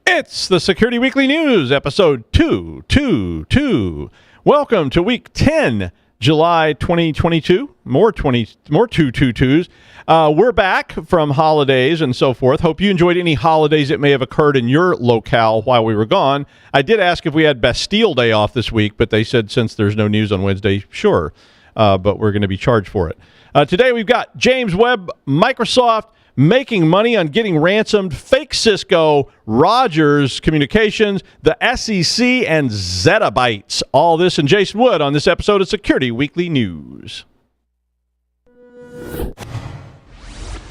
It's the Security Weekly News, episode 222. Welcome to week 10, July 2022. More 222s. We're back from holidays and so forth. Hope you enjoyed any holidays that may have occurred in your locale while we were gone. I did ask if we had Bastille Day off this week, but they said since there's no news on Wednesday, sure. But we're going to be charged for it. Today we've got James Webb, Microsoft, making money on getting ransomed, fake Cisco, Rogers Communications, the SEC, and ZettaByts. All this and Jason Wood on this episode of Security Weekly News.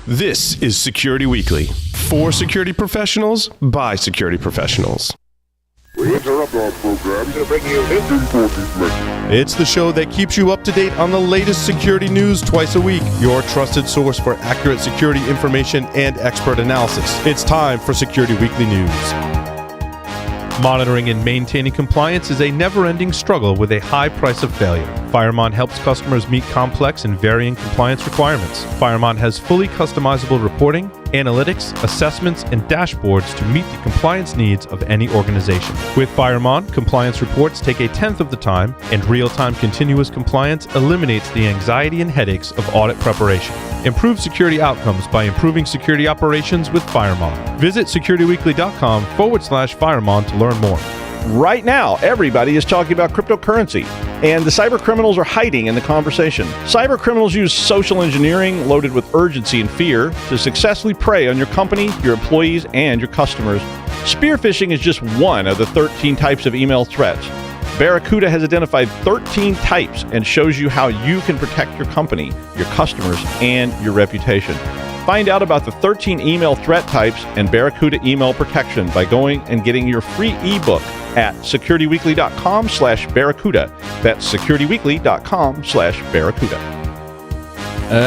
This is Security Weekly, for security professionals, by security professionals. We interrupt our program to bring you this important message. It's the show that keeps you up to date on the latest security news twice a week, your trusted source for accurate security information and expert analysis. It's time for Security Weekly News. Monitoring and maintaining compliance is a never-ending struggle with a high price of failure. Firemon helps customers meet complex and varying compliance requirements. Firemon has fully customizable reporting, analytics, assessments, and dashboards to meet the compliance needs of any organization. With Firemon, compliance reports take a tenth of the time, and real-time continuous compliance eliminates the anxiety and headaches of audit preparation. Improve security outcomes by improving security operations with Firemon. Visit securityweekly.com/Firemon to learn more. Right now, everybody is talking about cryptocurrency, and the cyber criminals are hiding in the conversation. Cyber criminals use social engineering loaded with urgency and fear to successfully prey on your company, your employees, and your customers. Spear phishing is just one of the 13 types of email threats. Barracuda has identified 13 types and shows you how you can protect your company, your customers, and your reputation. Find out about the 13 email threat types and Barracuda email protection by going and getting your free ebook at securityweekly.com/Barracuda. That's securityweekly.com/Barracuda.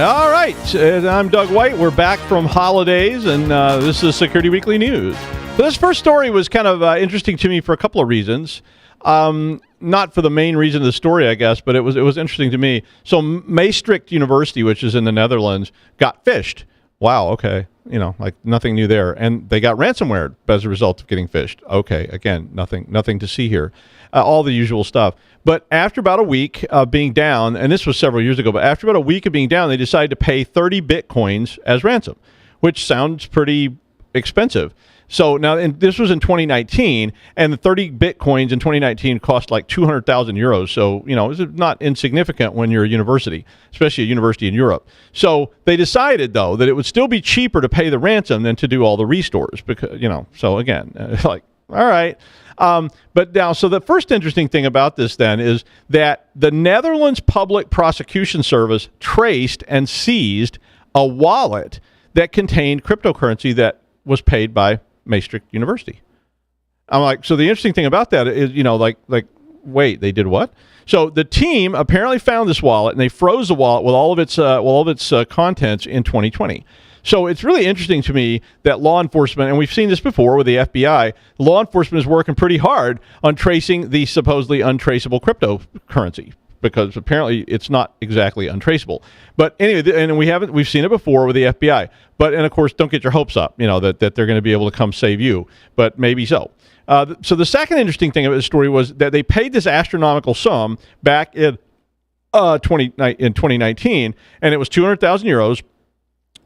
All right, I'm Doug White. We're back from holidays, and this is Security Weekly News. So this first story was kind of interesting to me for a couple of reasons. Not for the main reason of the story, I guess, but it was interesting to me. So Maastricht University, which is in the Netherlands, got phished. Wow, okay. You know, like nothing new there. And they got ransomware as a result of getting phished. Okay, again, nothing to see here. All the usual stuff. But after about a week of being down, and this was several years ago, but after about a week of being down, they decided to pay 30 Bitcoins as ransom, which sounds pretty expensive. So now, and this was in 2019, and the 30 Bitcoins in 2019 cost like 200,000 euros. So, you know, it's not insignificant when you're a university, especially a university in Europe. So they decided, though, that it would still be cheaper to pay the ransom than to do all the restores because, you know, so again, like, all right. But now, so the first interesting thing about this then is that the Netherlands Public Prosecution Service traced and seized a wallet that contained cryptocurrency that was paid by Maastricht University. I'm like, so the interesting thing about that is, you know, like, wait, they did what? So the team apparently found this wallet and they froze the wallet with all of its contents in 2020. So it's really interesting to me that law enforcement, and we've seen this before with the FBI, law enforcement is working pretty hard on tracing the supposedly untraceable cryptocurrency, because apparently it's not exactly untraceable. But anyway, and we've seen it before with the FBI. But, and of course, don't get your hopes up, you know, that they're going to be able to come save you. But maybe so. So the second interesting thing about this story was that they paid this astronomical sum back in 2019, and it was 200,000 euros.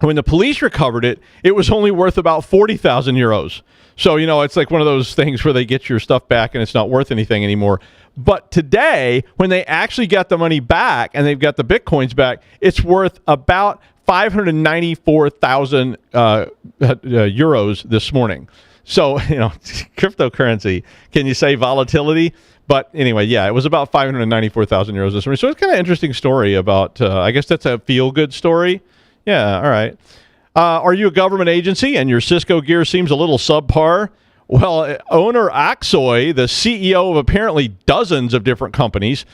When the police recovered it, it was only worth about 40,000 euros. So, you know, it's like one of those things where they get your stuff back and it's not worth anything anymore. But today, when they actually got the money back and they've got the Bitcoins back, it's worth about 594,000 euros this morning. So, you know, cryptocurrency, can you say volatility? But anyway, yeah, it was about 594,000 euros this morning. So it's kind of an interesting story about, I guess that's a feel-good story. Yeah, all right. Are you a government agency and your Cisco gear seems a little subpar? Well, owner Aksoy, the CEO of apparently dozens of different companies,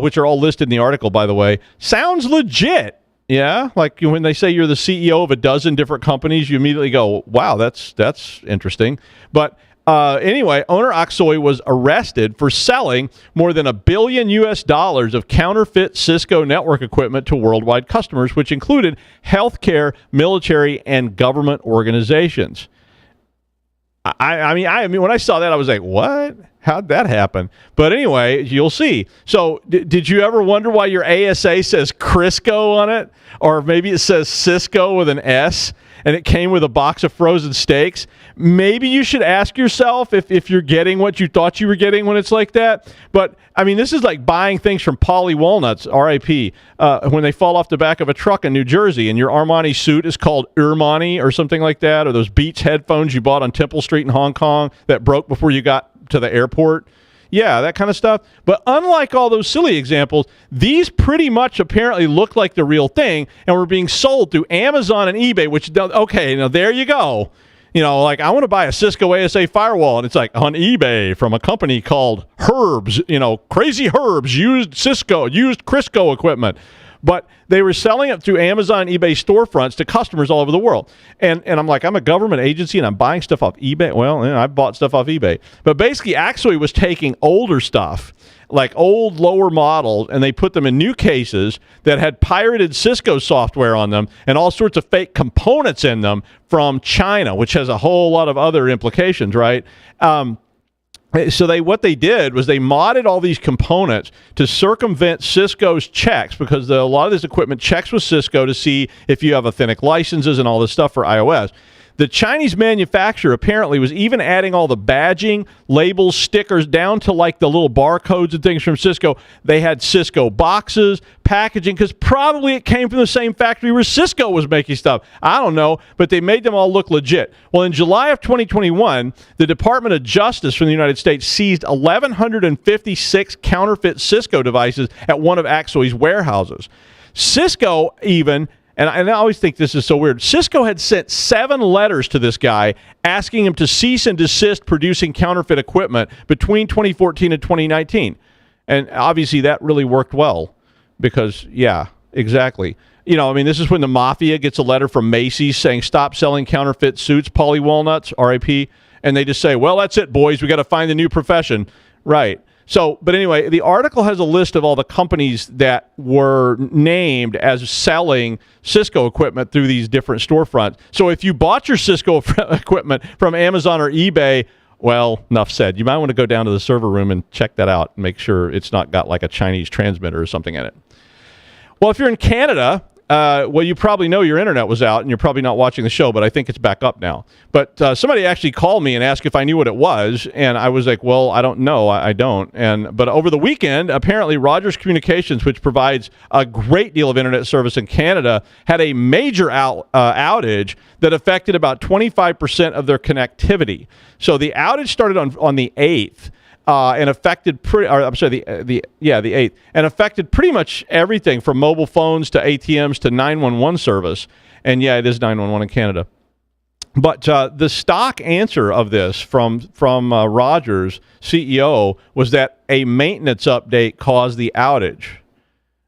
which are all listed in the article, by the way, sounds legit. Yeah, like when they say you're the CEO of a dozen different companies, you immediately go, wow, that's interesting. But anyway, owner Aksoy was arrested for selling more than $1 billion of counterfeit Cisco network equipment to worldwide customers, which included healthcare, military, and government organizations. I mean, when I saw that, I was like, what? How'd that happen? But anyway, you'll see. So did you ever wonder why your ASA says Crisco on it? Or maybe it says Cisco with an S, and it came with a box of frozen steaks? Maybe you should ask yourself if you're getting what you thought you were getting when it's like that. But, I mean, this is like buying things from Polly Walnuts, RIP, when they fall off the back of a truck in New Jersey, and your Armani suit is called Irmani or something like that, or those Beats headphones you bought on Temple Street in Hong Kong that broke before you got to the airport. Yeah, that kind of stuff. But unlike all those silly examples, these pretty much apparently look like the real thing and were being sold through Amazon and eBay, which, okay, now there you go. You know, like I want to buy a Cisco ASA firewall, and it's like on eBay from a company called Herbs, Crazy Herbs, used Crisco equipment. But they were selling it through Amazon and eBay storefronts to customers all over the world. And I'm like, I'm a government agency and I'm buying stuff off eBay. Well, I bought stuff off eBay. But basically, Axway was taking older stuff, like old lower models, and they put them in new cases that had pirated Cisco software on them and all sorts of fake components in them from China, which has a whole lot of other implications, right? So what they did was they modded all these components to circumvent Cisco's checks, because a lot of this equipment checks with Cisco to see if you have authentic licenses and all this stuff for iOS. The Chinese manufacturer apparently was even adding all the badging, labels, stickers, down to like the little barcodes and things from Cisco. They had Cisco boxes, packaging, because probably it came from the same factory where Cisco was making stuff. I don't know, but they made them all look legit. Well, in July of 2021, the Department of Justice from the United States seized 1,156 counterfeit Cisco devices at one of Axway's warehouses. Cisco even... And I always think this is so weird. Cisco had sent 7 letters to this guy asking him to cease and desist producing counterfeit equipment between 2014 and 2019. And obviously that really worked well because, yeah, exactly. This is when the mafia gets a letter from Macy's saying, stop selling counterfeit suits, Polly Walnuts, RIP. And they just say, well, that's it, boys. We got to find a new profession. Right. So, but anyway, the article has a list of all the companies that were named as selling Cisco equipment through these different storefronts. So if you bought your Cisco equipment from Amazon or eBay, well, enough said. You might want to go down to the server room and check that out and make sure it's not got like a Chinese transmitter or something in it. Well, if you're in Canada, you probably know your internet was out and you're probably not watching the show, but I think it's back up now. But somebody actually called me and asked if I knew what it was, and I was like, well, I don't know. I don't. But over the weekend, apparently Rogers Communications, which provides a great deal of internet service in Canada, had a major outage that affected about 25% of their connectivity. So the outage started on the 8th. And affected the 8th, and affected pretty much everything from mobile phones to ATMs to 911 service. And yeah, it is 911 in Canada. But the stock answer of this from Rogers CEO was that a maintenance update caused the outage.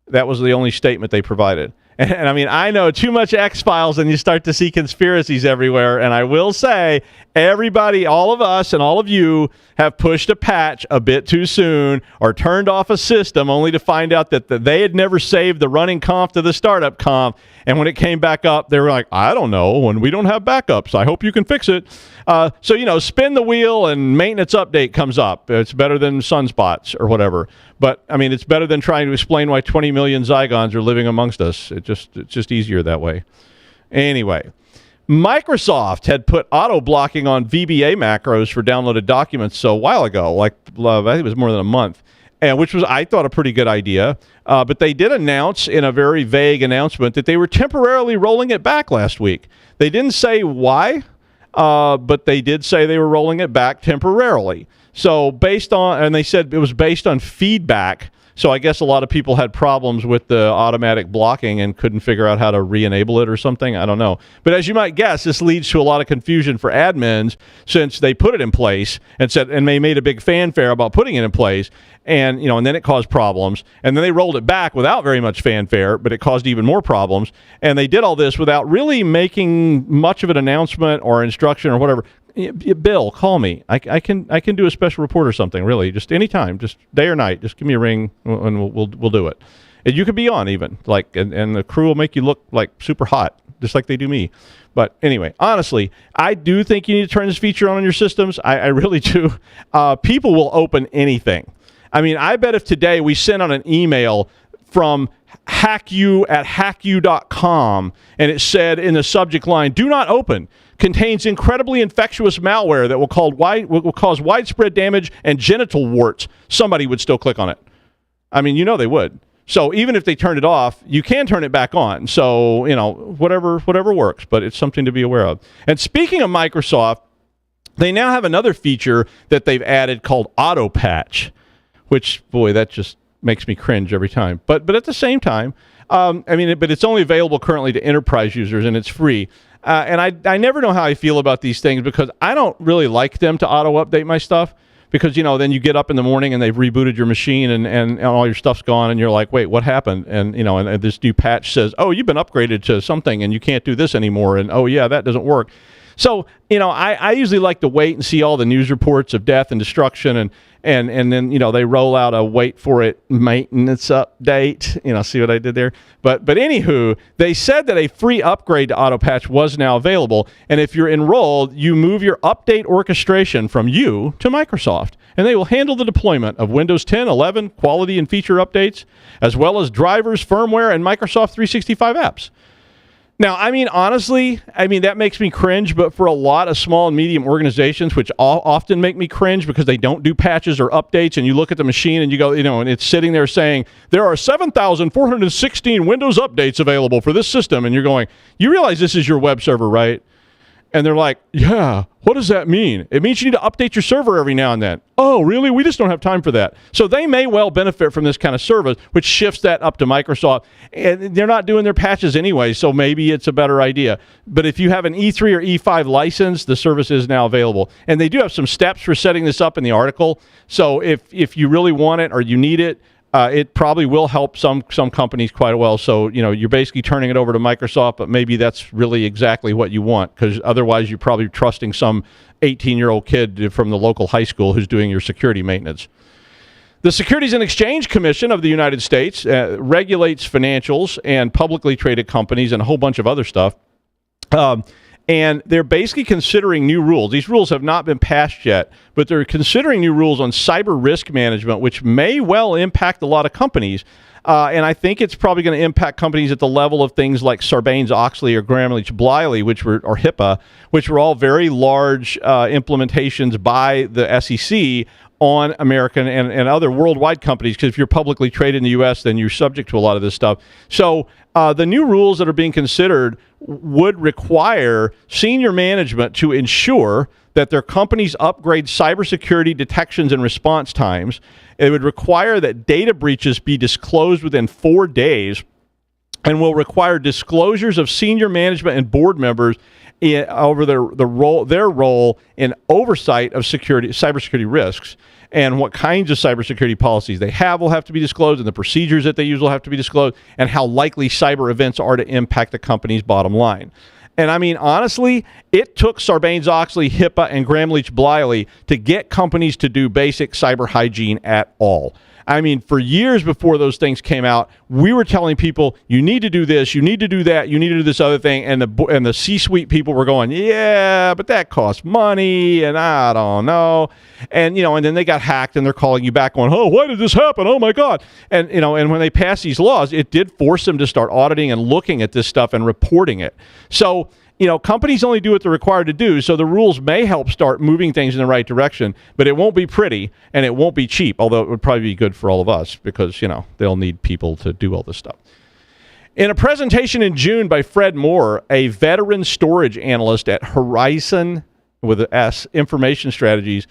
That was the only statement they provided. And I mean, I know too much X-Files and you start to see conspiracies everywhere. And I will say, everybody, all of us and all of you have pushed a patch a bit too soon or turned off a system only to find out that they had never saved the running conf to the startup conf. And when it came back up, they were like, I don't know, and we don't have backups. I hope you can fix it. So, spin the wheel and maintenance update comes up. It's better than sunspots or whatever. But, I mean, it's better than trying to explain why 20 million Zygons are living amongst us. It's just easier that way. Anyway, Microsoft had put auto-blocking on VBA macros for downloaded documents a while ago, I think it was more than a month, and which was, I thought, a pretty good idea. But they did announce in a very vague announcement that they were temporarily rolling it back last week. They didn't say why, but they did say they were rolling it back temporarily. So and they said it was based on feedback. So I guess a lot of people had problems with the automatic blocking and couldn't figure out how to re-enable it or something. I don't know. But as you might guess, this leads to a lot of confusion for admins since they put it in place and they made a big fanfare about putting it in place. And, and then it caused problems. And then they rolled it back without very much fanfare, but it caused even more problems. And they did all this without really making much of an announcement or instruction or whatever. Bill, call me. I can do a special report or something, really. Just anytime, just day or night. Just give me a ring and we'll do it. And you could be on even, like, and the crew will make you look like super hot, just like they do me. But anyway, honestly, I do think you need to turn this feature on your systems. I really do. People will open anything. I mean, I bet if today we sent out an email from hackyou@hackyou.com and it said in the subject line, "Do not open, contains incredibly infectious malware that will cause widespread damage and genital warts," somebody would still click on it. I mean, they would. So even if they turn it off, you can turn it back on. So, whatever works, but it's something to be aware of. And speaking of Microsoft, they now have another feature that they've added called Auto Patch, which, boy, that just makes me cringe every time. But at the same time, but it's only available currently to enterprise users, and it's free. And I never know how I feel about these things because I don't really like them to auto-update my stuff. Because, then you get up in the morning and they've rebooted your machine and all your stuff's gone and you're like, wait, what happened? And, and this new patch says, oh, you've been upgraded to something and you can't do this anymore. And, oh, yeah, that doesn't work. So, I usually like to wait and see all the news reports of death and destruction and then, they roll out a wait for it maintenance update, see what I did there? But anywho, they said that a free upgrade to AutoPatch was now available. And if you're enrolled, you move your update orchestration from you to Microsoft. And they will handle the deployment of Windows 10, 11, quality and feature updates, as well as drivers, firmware, and Microsoft 365 apps. Now, honestly, that makes me cringe, but for a lot of small and medium organizations, which often make me cringe because they don't do patches or updates, and you look at the machine and you go, and it's sitting there saying, there are 7,416 Windows updates available for this system, and you're going, you realize this is your web server, right? And they're like, yeah, what does that mean? It means you need to update your server every now and then. Oh, really? We just don't have time for that. So they may well benefit from this kind of service, which shifts that up to Microsoft. And they're not doing their patches anyway, so maybe it's a better idea. But if you have an E3 or E5 license, the service is now available. And they do have some steps for setting this up in the article. So if you really want it or you need it, it probably will help some companies quite well. So, you're basically turning it over to Microsoft, but maybe that's really exactly what you want because otherwise you're probably trusting some 18-year-old kid from the local high school who's doing your security maintenance. The Securities and Exchange Commission of the United States regulates financials and publicly traded companies and a whole bunch of other stuff. And they're basically considering new rules. These rules have not been passed yet, but they're considering new rules on cyber risk management, which may well impact a lot of companies. And I think it's probably going to impact companies at the level of things like Sarbanes-Oxley or Gramm-Leach-Bliley, or HIPAA, which were all very large implementations by the SEC on American and other worldwide companies, because if you're publicly traded in the U.S., then you're subject to a lot of this stuff. So the new rules that are being considered would require senior management to ensure that their companies upgrade cybersecurity detections and response times. It would require that data breaches be disclosed within 4 days and will require disclosures of senior management and board members over their role in oversight of cybersecurity risks, and what kinds of cybersecurity policies they have will have to be disclosed, and the procedures that they use will have to be disclosed, and how likely cyber events are to impact the company's bottom line. And honestly, it took Sarbanes-Oxley, HIPAA, and Gramm-Leach-Bliley to get companies to do basic cyber hygiene at all. For years before those things came out, we were telling people, you need to do this, you need to do that, you need to do this other thing, and the C-suite people were going, yeah, but that costs money, and I don't know. And, and then they got hacked, and they're calling you back going, oh, why did this happen? Oh, my God. And, and when they passed these laws, it did force them to start auditing and looking at this stuff and reporting it. So, companies only do what they're required to do, so the rules may help start moving things in the right direction, but it won't be pretty, and it won't be cheap, although it would probably be good for all of us because, they'll need people to do all this stuff. In a presentation in June by Fred Moore, a veteran storage analyst at Horizon, with an S, Information Strategies,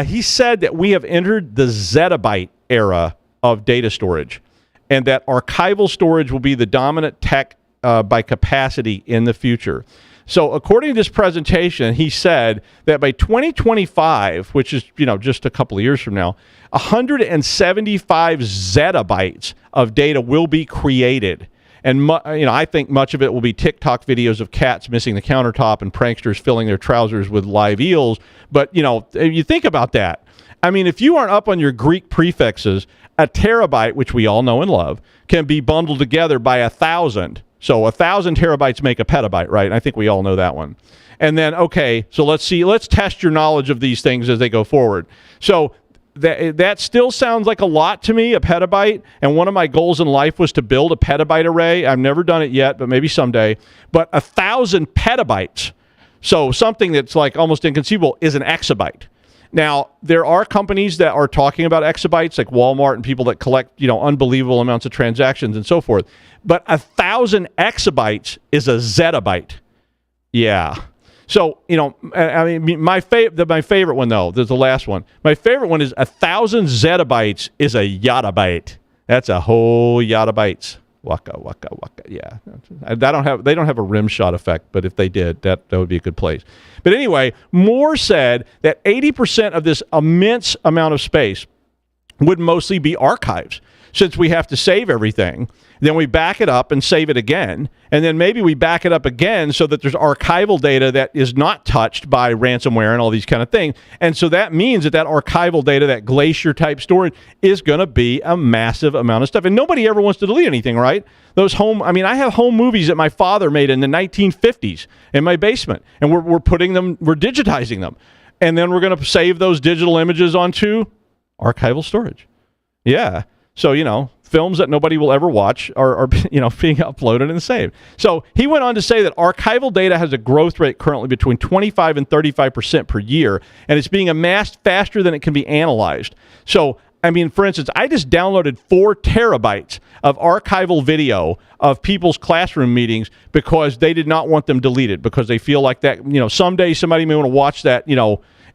he said that we have entered the ZettaByte era of data storage, and that archival storage will be the dominant tech by capacity in the future. So according to this presentation, he said that by 2025, which is, just a couple of years from now, 175 zettabytes of data will be created. And, I think much of it will be TikTok videos of cats missing the countertop and pranksters filling their trousers with live eels. But, if you think about that, if you aren't up on your Greek prefixes, a terabyte, which we all know and love, can be bundled together by 1,000. So 1,000 terabytes make a petabyte, right? I think we all know that one. And then, okay, so let's test your knowledge of these things as they go forward. So that still sounds like a lot to me, a petabyte. And one of my goals in life was to build a petabyte array. I've never done it yet, but maybe someday. But 1,000 petabytes, so something that's like almost inconceivable, is an exabyte. Now, there are companies that are talking about exabytes, like Walmart and people that collect, unbelievable amounts of transactions and so forth. But 1,000 exabytes is a zettabyte. Yeah. So, I mean, my favorite one, though, there's the last one. My favorite one is 1,000 zettabytes is a yottabyte. That's a whole yottabytes. Waka, waka, waka. Yeah. They don't have a rim shot effect, but if they did, that would be a good place. But anyway, Moore said that 80% of this immense amount of space would mostly be archives, since we have to save everything. Then we back it up and save it again. And then maybe we back it up again so that there's archival data that is not touched by ransomware and all these kind of things. And so that means that archival data, that Glacier type storage, is going to be a massive amount of stuff. And nobody ever wants to delete anything, right? I have home movies that my father made in the 1950s in my basement. And we're digitizing them. And then we're going to save those digital images onto archival storage. Yeah. So, films that nobody will ever watch are being uploaded and saved. So he went on to say that archival data has a growth rate currently between 25 and 35% per year, and it's being amassed faster than it can be analyzed. So, I mean, for instance, I just downloaded 4 terabytes of archival video of people's classroom meetings because they did not want them deleted, because they feel like that, someday somebody may want to watch that,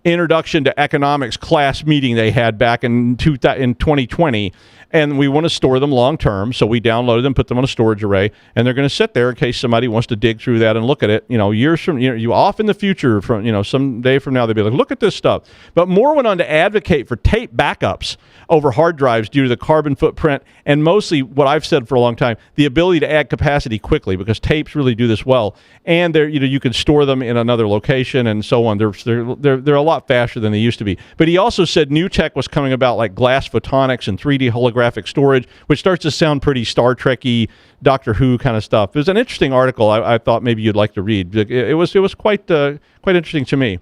introduction to economics class meeting they had back in 2020, and we want to store them long term, so we downloaded them, put them on a storage array, and they're going to sit there in case somebody wants to dig through that and look at it, years from, off in the future, from, some day from now, they'll be like, look at this stuff. But Moore went on to advocate for tape backups over hard drives due to the carbon footprint, and mostly what I've said for a long time, the ability to add capacity quickly, because tapes really do this well, and you can store them in another location and so on. They're a lot faster than they used to be. But he also said new tech was coming about, like glass photonics and 3D holographic storage, which starts to sound pretty Star Trek-y, Doctor Who kind of stuff. It was an interesting article. I thought maybe you'd like to read. It was quite interesting to me.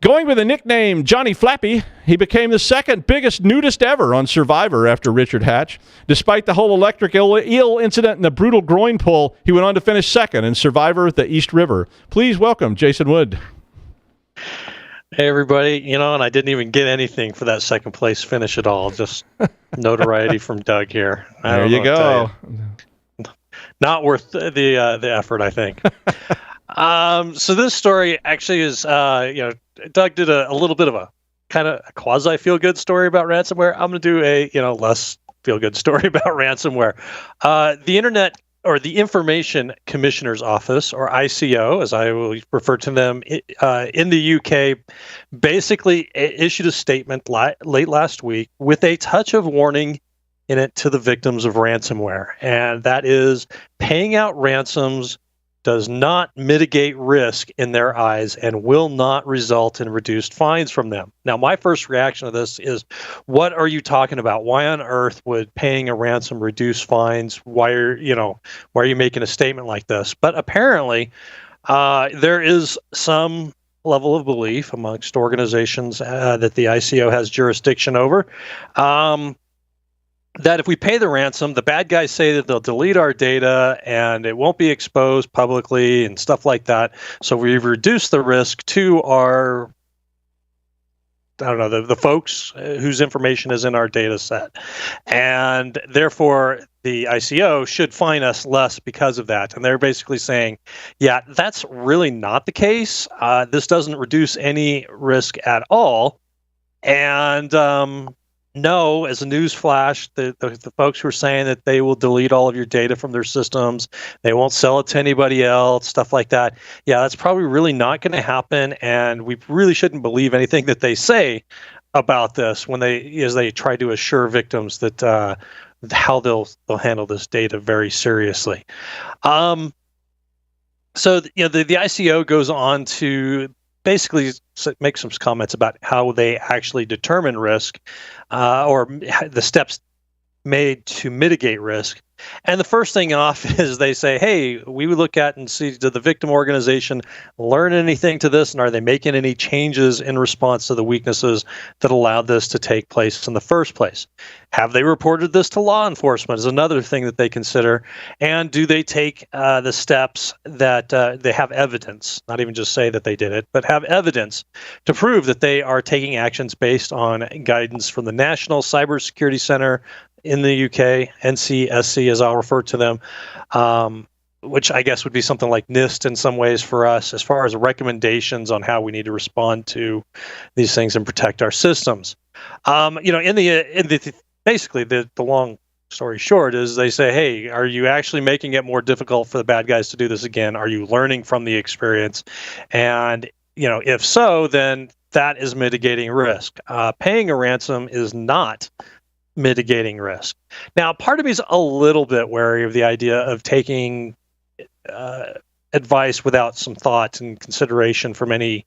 Going with the nickname Johnny Flappy, he became the second biggest nudist ever on Survivor after Richard Hatch. Despite the whole electric eel incident and the brutal groin pull, he went on to finish second in Survivor the East River. Please welcome Jason Wood. Hey, everybody. And I didn't even get anything for that second place finish at all. Just notoriety from Doug here. There you go. Not worth the effort, I think. So this story actually is, Doug did a little bit of a kind of a quasi feel-good story about ransomware. I'm going to do a, less feel-good story about ransomware. The Internet, or the Information Commissioner's Office, or ICO, as I will refer to them, in the UK, basically issued a statement late last week with a touch of warning in it to the victims of ransomware. And that is, paying out ransoms does not mitigate risk in their eyes and will not result in reduced fines from them. Now, my first reaction to this is, what are you talking about? Why on earth would paying a ransom reduce fines? Why are you making a statement like this? But apparently, there is some level of belief amongst organizations that the ICO has jurisdiction over, that if we pay the ransom, the bad guys say that they'll delete our data and it won't be exposed publicly and stuff like that. So we've reduced the risk to our, the folks whose information is in our data set. And therefore, the ICO should fine us less because of that. And they're basically saying, yeah, that's really not the case. This doesn't reduce any risk at all. And no, as a news flash, the folks who are saying that they will delete all of your data from their systems, they won't sell it to anybody else, stuff like that. Yeah, that's probably really not going to happen, and we really shouldn't believe anything that they say about this as they try to assure victims that how they'll handle this data very seriously. So the ICO goes on to basically make some comments about how they actually determine risk, or the steps made to mitigate risk. And the first thing off is they say, hey, we would look at and see, did the victim organization learn anything to this, and are they making any changes in response to the weaknesses that allowed this to take place in the first place? Have they reported this to law enforcement is another thing that they consider. And do they take the steps that they have evidence, not even just say that they did it, but have evidence to prove that they are taking actions based on guidance from the National Cybersecurity Center in the UK, NCSC as I'll refer to them, which I guess would be something like NIST in some ways for us, as far as recommendations on how we need to respond to these things and protect our systems. Basically the long story short is they say, hey, are you actually making it more difficult for the bad guys to do this again? Are you learning from the experience? And if so, then that is mitigating risk. Paying a ransom is not mitigating risk. Now, part of me is a little bit wary of the idea of taking advice without some thought and consideration from any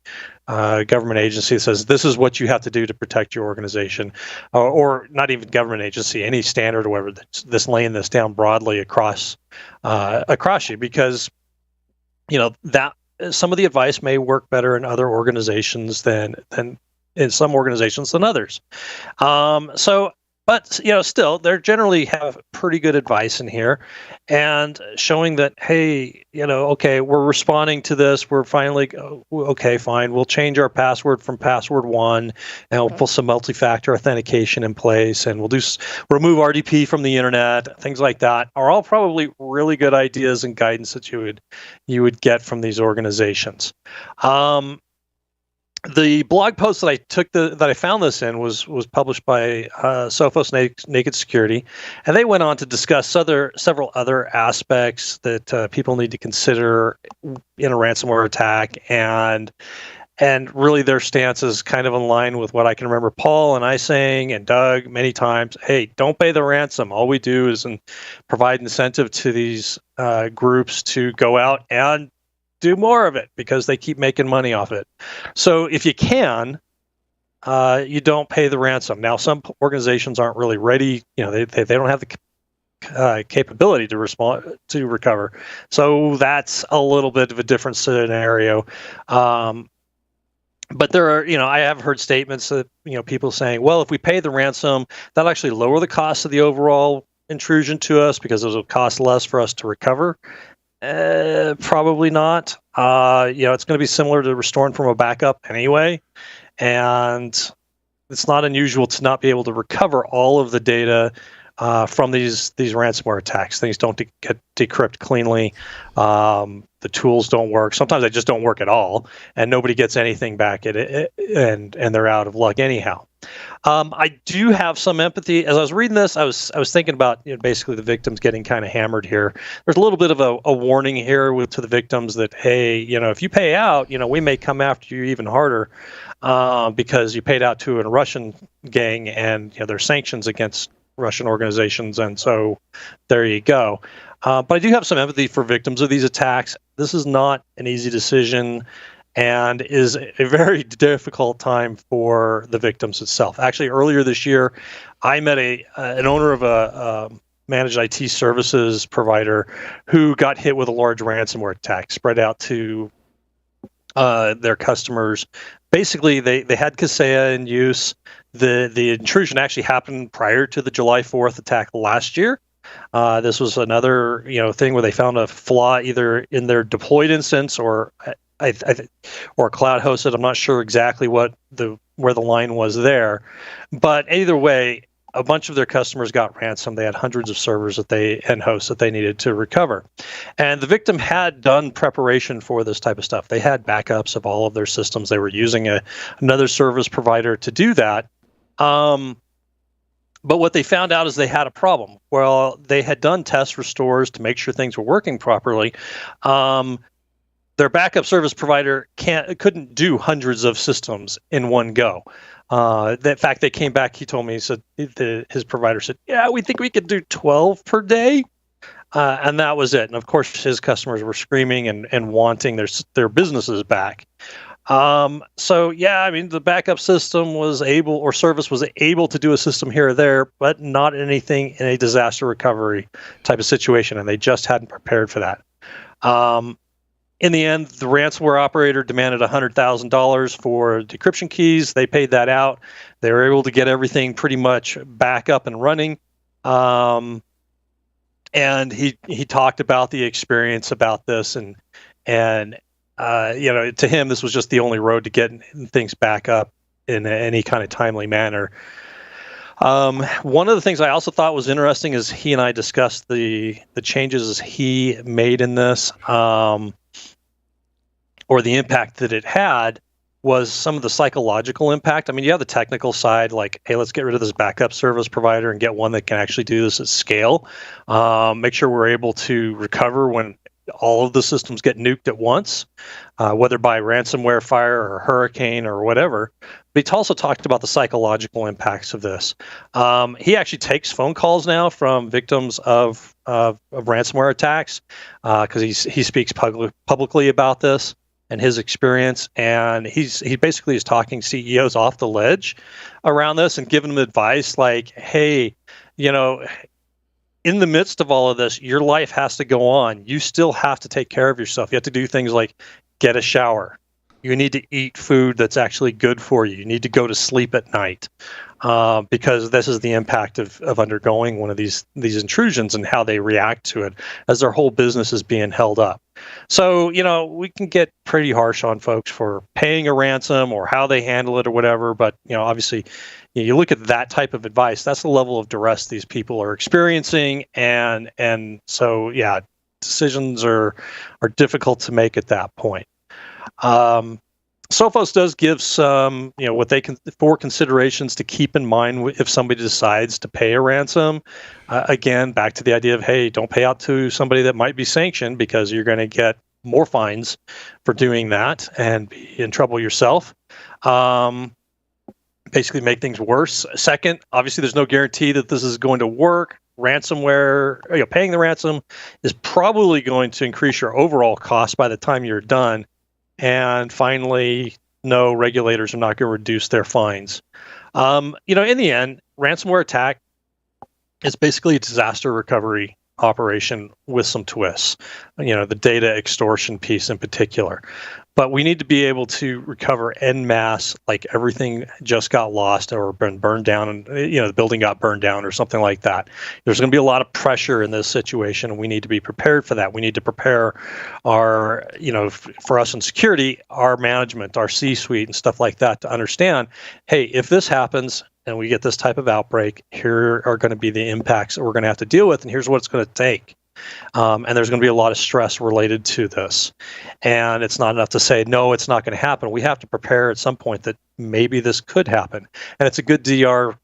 government agency that says this is what you have to do to protect your organization, or not even government agency, any standard or whatever that's laying this down broadly across you, because that some of the advice may work better in other organizations than in some organizations than others. But still, they generally have pretty good advice in here, and showing that, hey, okay, we're responding to this. We're finally okay, fine. We'll change our password from password 1, and we'll put some multi-factor authentication in place, and we'll remove RDP from the internet. Things like that are all probably really good ideas and guidance that you would get from these organizations. The blog post that I found this in was published by Sophos Naked Security, and they went on to discuss several other aspects that people need to consider in a ransomware attack, and really their stance is kind of in line with what I can remember Paul and I saying, and Doug many times. Hey, don't pay the ransom. All we do is provide incentive to these groups to go out and do more of it, because they keep making money off it. So if you can, you don't pay the ransom. Now, some organizations aren't really ready. They don't have the capability to recover. So that's a little bit of a different scenario. But there are, I have heard statements that, people saying, well, if we pay the ransom, that'll actually lower the cost of the overall intrusion to us, because it'll cost less for us to recover. Probably not. It's going to be similar to restoring from a backup anyway, and it's not unusual to not be able to recover all of the data from these ransomware attacks. Things don't get decrypt cleanly. The tools don't work. Sometimes they just don't work at all, and nobody gets anything back at it, and they're out of luck anyhow. I do have some empathy. As I was reading this, I was thinking about basically the victims getting kind of hammered here. There's a little bit of a warning here to the victims that, hey, if you pay out, we may come after you even harder because you paid out to a Russian gang, and there's sanctions against Russian organizations, and so there you go. But I do have some empathy for victims of these attacks. This is not an easy decision, and is a very difficult time for the victims itself. Actually, earlier this year, I met an owner of a managed IT services provider who got hit with a large ransomware attack spread out to their customers. Basically, they had Kaseya in use. The intrusion actually happened prior to the July 4th attack last year. This was another thing where they found a flaw either in their deployed instance or cloud hosted. I'm not sure exactly where the line was there, but either way, a bunch of their customers got ransomed. They had hundreds of servers and hosts that they needed to recover, and the victim had done preparation for this type of stuff. They had backups of all of their systems. They were using another service provider to do that. But what they found out is they had a problem. Well, they had done test restores to make sure things were working properly. Their backup service provider couldn't do hundreds of systems in one go. In fact, they came back. He told me, his provider said, "Yeah, we think we could do 12 per day," and that was it. And of course, his customers were screaming and wanting their businesses back. So yeah, I mean, the backup system was able, or service was able to do a system here or there, but not anything in a disaster recovery type of situation, and they just hadn't prepared for that. In the end, the ransomware operator demanded $100,000 for decryption keys. They paid that out. They were able to get everything pretty much back up and running. And he talked about the experience about this, and to him, this was just the only road to get things back up in any kind of timely manner. One of the things I also thought was interesting is he and I discussed the changes he made in this, or the impact that it had, was some of the psychological impact. I mean, you have the technical side, like, hey, let's get rid of this backup service provider and get one that can actually do this at scale. Make sure we're able to recover when all of the systems get nuked at once, whether by ransomware, fire, or hurricane, or whatever. But he also talked about the psychological impacts of this. He actually takes phone calls now from victims of ransomware attacks, because he speaks publicly about this and his experience, and he basically is talking CEOs off the ledge around this and giving them advice like, hey, in the midst of all of this, your life has to go on. You still have to take care of yourself. You have to do things like get a shower. You need to eat food that's actually good for you. You need to go to sleep at night, because this is the impact of undergoing one of these intrusions and how they react to it as their whole business is being held up. So, we can get pretty harsh on folks for paying a ransom or how they handle it or whatever. But, obviously, you look at that type of advice, that's the level of duress these people are experiencing. And so, yeah, decisions are difficult to make at that point. Sophos does give some, what they can, 4 considerations to keep in mind if somebody decides to pay a ransom. Again, back to the idea of, hey, don't pay out to somebody that might be sanctioned, because you're going to get more fines for doing that and be in trouble yourself. Basically make things worse. Second, obviously there's no guarantee that this is going to work. Ransomware, paying the ransom is probably going to increase your overall cost by the time you're done. And finally, no, regulators are not going to reduce their fines. In the end, ransomware attack is basically a disaster recovery operation with some twists, the data extortion piece in particular. But we need to be able to recover en masse, like everything just got lost or been burned down, and the building got burned down or something like that. There's going to be a lot of pressure in this situation, and we need to be prepared for that. We need to prepare our, for us in security, our management, our C-suite and stuff like that to understand, hey, if this happens and we get this type of outbreak, here are going to be the impacts that we're going to have to deal with, and here's what it's going to take. And there's going to be a lot of stress related to this. And it's not enough to say, no, it's not going to happen. We have to prepare at some point that maybe this could happen. And it's a good DR.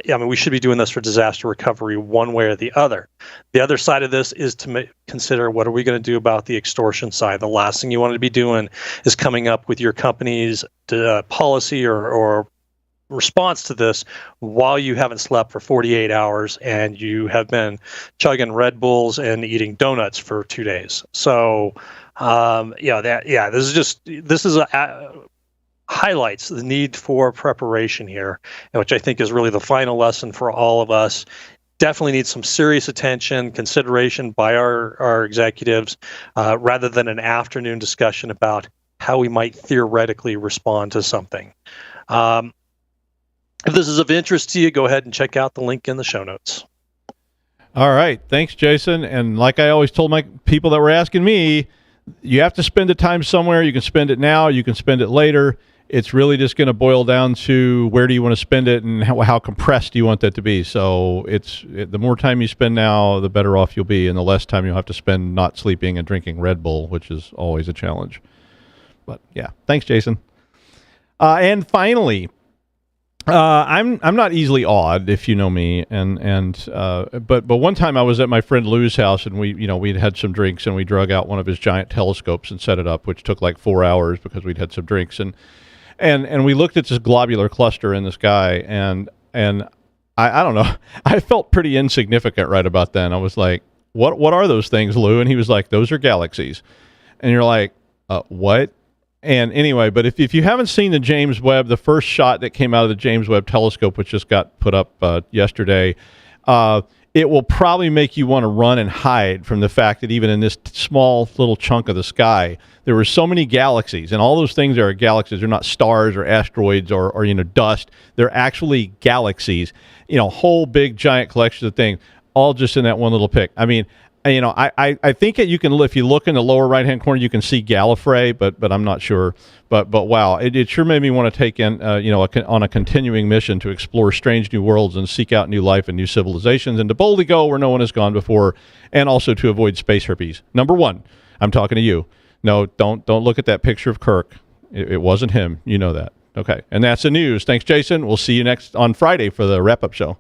We should be doing this for disaster recovery one way or the other. The other side of this is to consider, what are we going to do about the extortion side? The last thing you want to be doing is coming up with your company's policy or response to this while you haven't slept for 48 hours and you have been chugging Red Bulls and eating donuts for 2 days. So, this is highlights the need for preparation here, which I think is really the final lesson for all of us. Definitely needs some serious attention, consideration by our executives, rather than an afternoon discussion about how we might theoretically respond to something. If this is of interest to you, go ahead and check out the link in the show notes. All right. Thanks, Jason. And like I always told my people that were asking me, you have to spend the time somewhere. You can spend it now. You can spend it later. It's really just going to boil down to where do you want to spend it and how compressed you want that to be. So the more time you spend now, the better off you'll be, and the less time you'll have to spend not sleeping and drinking Red Bull, which is always a challenge. But yeah, thanks, Jason. And finally, I'm not easily awed, if you know me, but one time I was at my friend Lou's house, and we'd had some drinks, and we drug out one of his giant telescopes and set it up, which took like 4 hours because we'd had some drinks, and we looked at this globular cluster in the sky, and I don't know, I felt pretty insignificant right about then. I was like, what are those things, Lou? And he was like, those are galaxies. And you're like, what? And anyway, but if you haven't seen the James Webb, the first shot that came out of the James Webb telescope, which just got put up yesterday, it will probably make you want to run and hide from the fact that even in this small little chunk of the sky, there were so many galaxies, and all those things are galaxies. They're not stars or asteroids or dust. They're actually galaxies. Whole big giant collections of things, all just in that one little pic. I mean, I think you can, if you look in the lower right hand corner, you can see Gallifrey, but I'm not sure. But wow, it sure made me want to take in on a continuing mission to explore strange new worlds and seek out new life and new civilizations, and to boldly go where no one has gone before, and also to avoid space herpes. Number one, I'm talking to you. No, don't look at that picture of Kirk. It wasn't him. You know that. Okay, and that's the news. Thanks, Jason. We'll see you next on Friday for the wrap-up show.